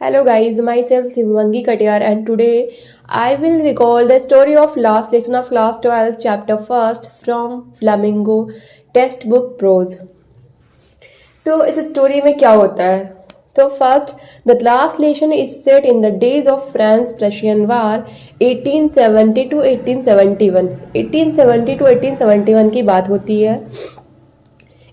Hello guys, myself Shivangi Katiyar and today I will recall the story of last lesson of class 12 chapter 1st from Flamingo textbook prose. तो इस story में क्या होता है? तो first the last lesson is set in the days of France Prussian war 1870 to 1871। 1870 to 1871 की बात होती है।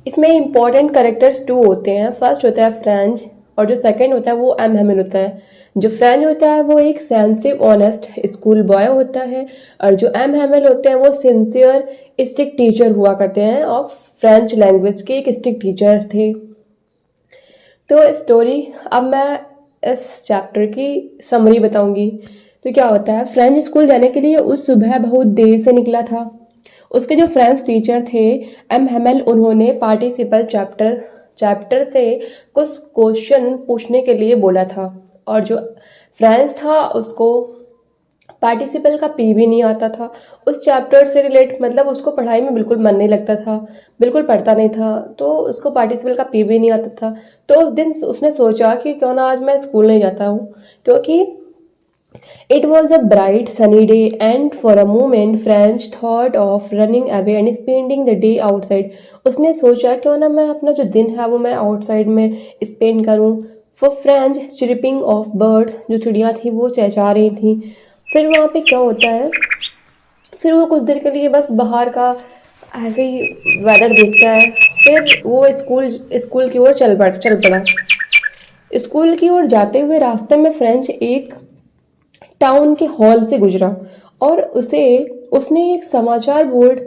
इसमें इंपॉर्टेंट कैरेक्टर्स टू होते हैं। फर्स्ट होता है फ्रेंच और जो सेकंड होता है वो एम हेमिल होता है। जो फ्रेंच होता है वो एक सेंसिटिव ऑनेस्ट स्कूल बॉय होता है और जो एम हेमिल होते हैं वो सिंसियर स्ट्रिक्ट टीचर हुआ करते हैं ऑफ फ्रेंच लैंग्वेज के, एक स्ट्रिक्ट टीचर थे। तो स्टोरी अब मैं इस चैप्टर की समरी बताऊंगी। तो क्या होता है, फ्रेंच स्कूल जाने के लिए उस सुबह बहुत देर से निकला था। उसके जो फ्रेंच टीचर थे एम हेमल, उन्होंने पार्टिसिपल चैप्टर से कुछ क्वेश्चन पूछने के लिए बोला था और जो फ्रेंच था उसको पार्टिसिपल का पी भी नहीं आता था। उस चैप्टर से रिलेट मतलब उसको पढ़ाई में बिल्कुल मन नहीं लगता था, बिल्कुल पढ़ता नहीं था, तो उसको पार्टिसिपल का पी भी नहीं आता था। तो उस दिन उसने सोचा कि क्यों ना आज मैं स्कूल नहीं जाता हूँ, क्योंकि It was a bright sunny day and for a moment French thought of running away and spending the day outside. उसने सोचा क्यों ना मैं अपना जो दिन है वो मैं आउटसाइड में स्पेंड करूं। For French chirping of birds, जो चिड़िया थी वो चहचहा रही थी। फिर वहाँ पे क्या होता है, फिर वो कुछ देर के लिए बस बाहर का ऐसे ही वेदर देखता है। फिर वो स्कूल की ओर चल पड़ा। स्कूल की ओर जाते हुए रास्ते में फ्रेंच एक टाउन के हॉल से गुजरा और उसने एक समाचार बोर्ड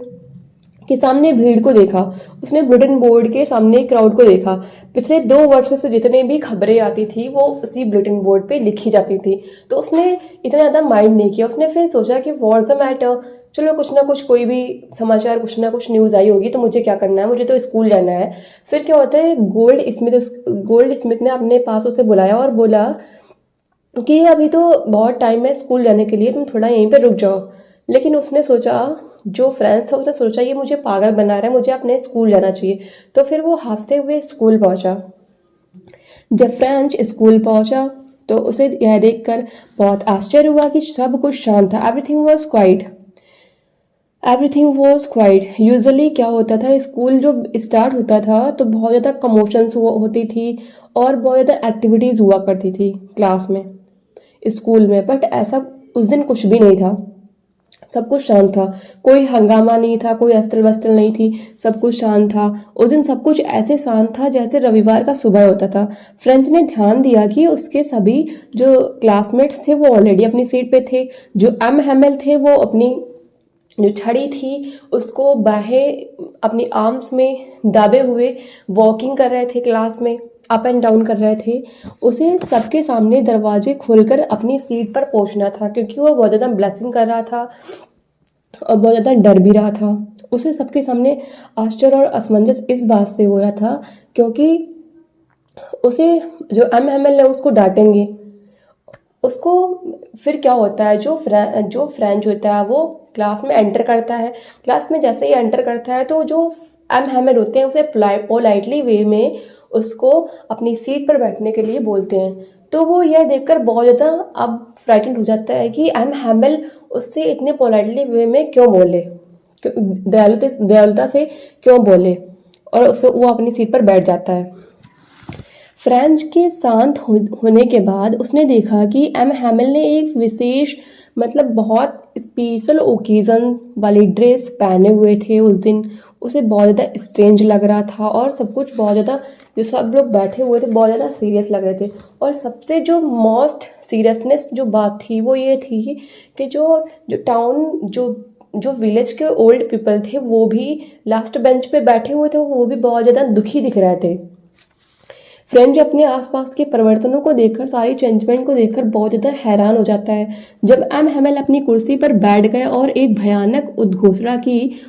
के सामने भीड़ को देखा। उसने बुलेटिन बोर्ड के सामने क्राउड को देखा। पिछले 2 वर्ष से जितने भी खबरें आती थी वो उसी बुलेटिन बोर्ड पे लिखी जाती थी। तो उसने इतना ज़्यादा माइंड नहीं किया। उसने फिर सोचा कि व्हाट्स द मैटर, चलो कुछ ना कुछ कोई भी समाचार, कुछ ना कुछ न्यूज़ आई होगी तो मुझे क्या करना है, मुझे तो स्कूल जाना है। फिर क्या होता है, गोल्ड स्मिथ ने अपने पास उसे बुलाया और बोला कि अभी तो बहुत टाइम है स्कूल जाने के लिए, तुम थोड़ा यहीं पे रुक जाओ। लेकिन उसने सोचा, जो फ्रेंड्स था उसने सोचा ये मुझे पागल बना रहा है, मुझे अपने स्कूल जाना चाहिए। तो फिर वो हाफते हुए स्कूल पहुंचा। जब फ्रेंच स्कूल पहुंचा तो उसे यह देखकर बहुत आश्चर्य हुआ कि सब कुछ शांत था। Everything was quite. यूजुअली क्या होता था, स्कूल जो स्टार्ट होता था तो बहुत ज़्यादा कमोशंस होती थी और बहुत ज़्यादा एक्टिविटीज़ हुआ करती थी क्लास में, स्कूल में। बट ऐसा उस दिन कुछ भी नहीं था, सब कुछ शांत था। कोई हंगामा नहीं था, कोई अस्टल बस्टल नहीं थी, सब कुछ शांत था। उस दिन सब कुछ ऐसे शांत था जैसे रविवार का सुबह होता था। फ्रेंच ने ध्यान दिया कि उसके सभी जो क्लासमेट्स थे वो ऑलरेडी अपनी सीट पे थे। जो एम हेमल थे वो अपनी जो छड़ी थी उसको बाहें अपनी आर्म्स में दाबे हुए वॉकिंग कर रहे थे, क्लास में अप एंड डाउन कर रहे थे। उसे सबके सामने दरवाजे खोलकर अपनी सीट पर पहुंचना था, क्योंकि वो बहुत ज़्यादा ब्लेसिंग कर रहा था और बहुत ज़्यादा डर भी रहा था। उसे सबके सामने आश्चर्य और असमंजस इस बात से हो रहा था क्योंकि उसे जो एम हेमल है उसको डांटेंगे उसको। फिर क्या होता है, जो फ्रेंच होता है वो क्लास में एंटर करता है। क्लास में जैसे ही एंटर करता है तो जो एम हैमर होते हैं उसे पोलाइटली वे में उसको अपनी सीट पर बैठने के लिए बोलते हैं। तो वो यह देखकर बहुत ज़्यादा अब फ्राइटेंड हो जाता है कि एम हैमल उससे इतने पोलाइटली वे में क्यों बोले, दयालुता से क्यों बोले, और उससे वो अपनी सीट पर बैठ जाता है। फ्रेंच के शांत होने के बाद उसने देखा कि एम हैमल ने एक विशेष मतलब बहुत स्पेशल ओकेज़न वाली ड्रेस पहने हुए थे उस दिन। उसे बहुत ज़्यादा स्ट्रेंज लग रहा था और सब कुछ बहुत ज़्यादा, जो सब लोग बैठे हुए थे बहुत ज़्यादा सीरियस लग रहे थे। और सबसे जो मोस्ट सीरियसनेस जो बात थी वो ये थी कि जो विलेज के ओल्ड पीपल थे वो भी लास्ट बेंच पे बैठे हुए थे, वो भी बहुत ज़्यादा दुखी दिख रहे थे। फ्रेंच अपने आसपास के परिवर्तनों को देखकर, सारी चेंजमेंट को देखकर बहुत ज़्यादा हैरान हो जाता है। जब एम हेमल अपनी कुर्सी पर बैठ गए और एक भयानक उद्घोषणा की,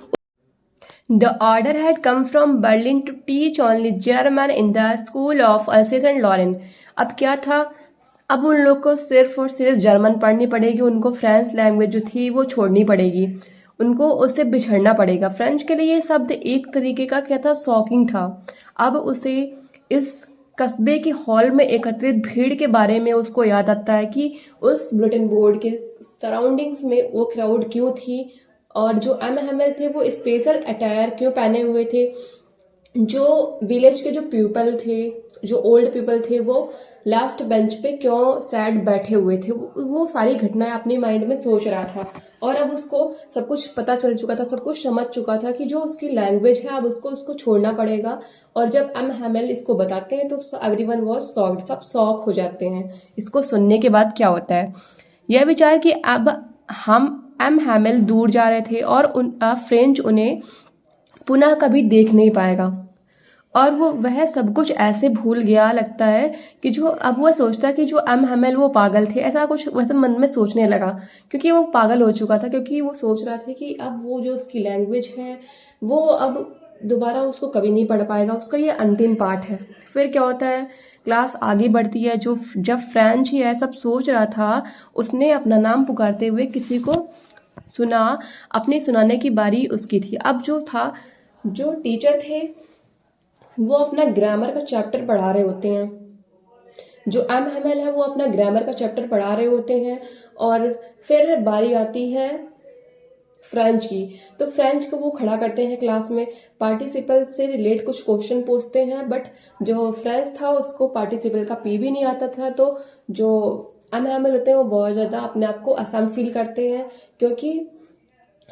the order had come from Berlin to teach only German in the school of Alsace and Lorraine. अब क्या था, अब उन लोग को सिर्फ और सिर्फ जर्मन पढ़नी पड़ेगी, उनको फ्रेंच लैंग्वेज जो थी वो छोड़नी पड़ेगी, उनको उससे बिछड़ना पड़ेगा। फ्रेंच के लिए ये शब्द एक तरीके का क्या था, शॉकिंग था। अब उसे इस कस्बे के हॉल में एकत्रित भीड़ के बारे में उसको याद आता है कि उस बुलेटिन बोर्ड के सराउंडिंग्स में वो क्राउड क्यों थी, और जो एम हैमिल थे वो स्पेशल अटायर क्यों पहने हुए थे, जो विलेज के जो पीपल थे, जो ओल्ड पीपल थे, वो लास्ट बेंच पे क्यों सैड बैठे हुए थे। वो सारी घटनाएं अपनी माइंड में सोच रहा था, और अब उसको सब कुछ पता चल चुका था, सब कुछ समझ चुका था कि जो उसकी लैंग्वेज है अब उसको छोड़ना पड़ेगा। और जब एम हैमिल इसको बताते हैं तो एवरीवन वाज शॉक्ड, सब शॉक हो जाते हैं इसको सुनने के बाद। क्या होता है यह विचार कि अब हम एम हैमिल दूर जा रहे थे और फ्रेंच उन्हें पुनः कभी देख नहीं पाएगा, और वो वह सब कुछ ऐसे भूल गया लगता है कि जो अब वो सोचता है कि जो एम हैमिल वो पागल थे, ऐसा कुछ वैसे मन में सोचने लगा, क्योंकि वो पागल हो चुका था, क्योंकि वो सोच रहा था कि अब वो जो उसकी लैंग्वेज है वो अब दोबारा उसको कभी नहीं पढ़ पाएगा, उसका ये अंतिम पाठ है। फिर क्या होता है, क्लास आगे बढ़ती है। जो जब फ्रेंच ही है सब सोच रहा था, उसने अपना नाम पुकारते हुए किसी को सुना, अपनी सुनाने की बारी उसकी थी। अब जो था, जो टीचर थे वो अपना ग्रामर का चैप्टर पढ़ा रहे होते हैं, जो एम हैमिल है वो अपना ग्रामर का चैप्टर पढ़ा रहे होते हैं, और फिर बारी आती है फ्रेंच की। तो फ्रेंच को वो खड़ा करते हैं क्लास में, पार्टिसिपल से रिलेट कुछ क्वेश्चन पूछते हैं, बट जो फ्रेंच था उसको पार्टिसिपल का पी भी नहीं आता था। तो जो एम हैमिल होते हैं वो बहुत ज़्यादा अपने आप को असम फील करते हैं, क्योंकि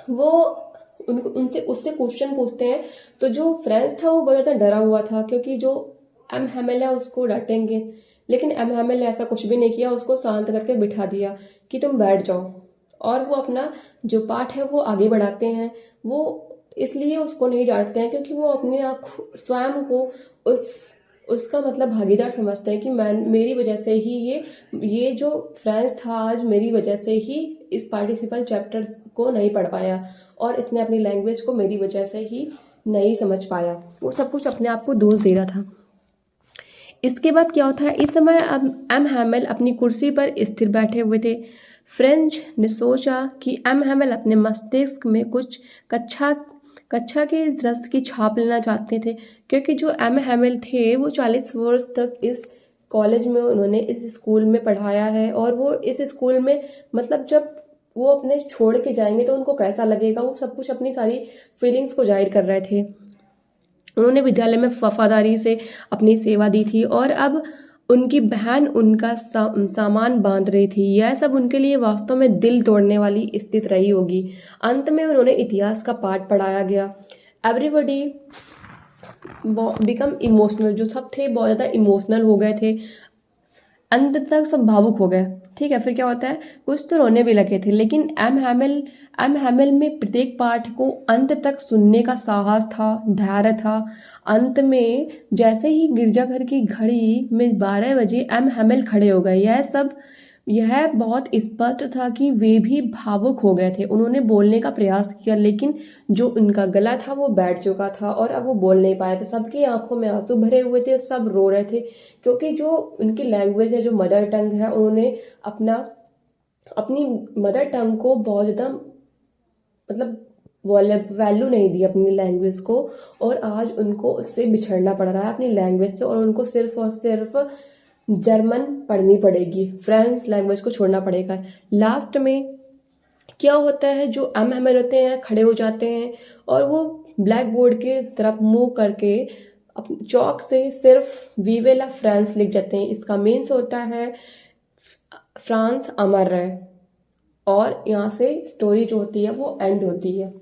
वो उनको उनसे उससे क्वेश्चन पूछते हैं। तो जो फ्रेंच था वो बहुत ज़्यादा डरा हुआ था, क्योंकि जो एम हैमिल है उसको डांटेंगे, लेकिन एम हैमिल ने ऐसा कुछ भी नहीं किया, उसको शांत करके बिठा दिया कि तुम बैठ जाओ, और वो अपना जो पाठ है वो आगे बढ़ाते हैं। वो इसलिए उसको नहीं डांटते हैं क्योंकि वो अपने आप स्वयं को उसका मतलब भागीदार समझते हैं कि मैं मेरी वजह से ही ये जो फ्रेंच था आज मेरी वजह से ही इस पार्टिसिपल चैप्टर को नहीं पढ़ पाया, और इसने अपनी लैंग्वेज को मेरी वजह से ही नहीं समझ पाया। वो सब कुछ अपने आप को दोष दे रहा था। इसके बाद क्या होता है, इस समय अब एम हैमिल अपनी कुर्सी पर स्थिर बैठे हुए थे। फ्रेंच ने सोचा कि एम हैमिल अपने मस्तिष्क में कुछ कक्षा कक्षा के रस की छाप लेना चाहते थे, क्योंकि जो एम हैमिल थे वो 40 वर्ष तक इस कॉलेज में, उन्होंने इस स्कूल में पढ़ाया है, और वो इस स्कूल में मतलब जब वो अपने छोड़ के जाएंगे तो उनको कैसा लगेगा, वो सब कुछ अपनी सारी फीलिंग्स को जाहिर कर रहे थे। उन्होंने विद्यालय में वफादारी से अपनी सेवा दी थी, और अब उनकी बहन उनका सामान बांध रही थी। यह सब उनके लिए वास्तव में दिल तोड़ने वाली स्थिति रही होगी। अंत में उन्होंने इतिहास का पाठ पढ़ाया गया। एवरीबडी बिकम इमोशनल, जो सब थे बहुत ज़्यादा इमोशनल हो गए थे, अंत तक सब भावुक हो गए। ठीक है, फिर क्या होता है, कुछ तो रोने भी लगे थे, लेकिन एम हैमिल में प्रत्येक पाठ को अंत तक सुनने का साहस था, धैर्य था। अंत में जैसे ही गिरजाघर की घड़ी में 12 बजे एम हैमिल खड़े हो गए। यह बहुत स्पष्ट था कि वे भी भावुक हो गए थे। उन्होंने बोलने का प्रयास किया, लेकिन जो उनका गला था वो बैठ चुका था, और अब वो बोल नहीं पाए थे। सबकी आंखों में आंसू भरे हुए थे, सब रो रहे थे, क्योंकि जो उनकी लैंग्वेज है, जो मदर टंग है, उन्होंने अपनी मदर टंग को बहुत ज़्यादा मतलब वैल्यू नहीं दी अपनी लैंग्वेज को, और आज उनको उससे बिछड़ना पड़ रहा है अपनी लैंग्वेज से, और उनको सिर्फ और सिर्फ जर्मन पढ़नी पड़ेगी, फ्रेंच लैंग्वेज को छोड़ना पड़ेगा। लास्ट में क्या होता है, जो एम हैमिल होते हैं खड़े हो जाते हैं, और वो ब्लैक बोर्ड के तरफ मुंह करके चौक से सिर्फ वीवे ला फ्रांस लिख जाते हैं। इसका मीन्स होता है फ्रांस अमर रहे, और यहाँ से स्टोरी जो होती है वो एंड होती है।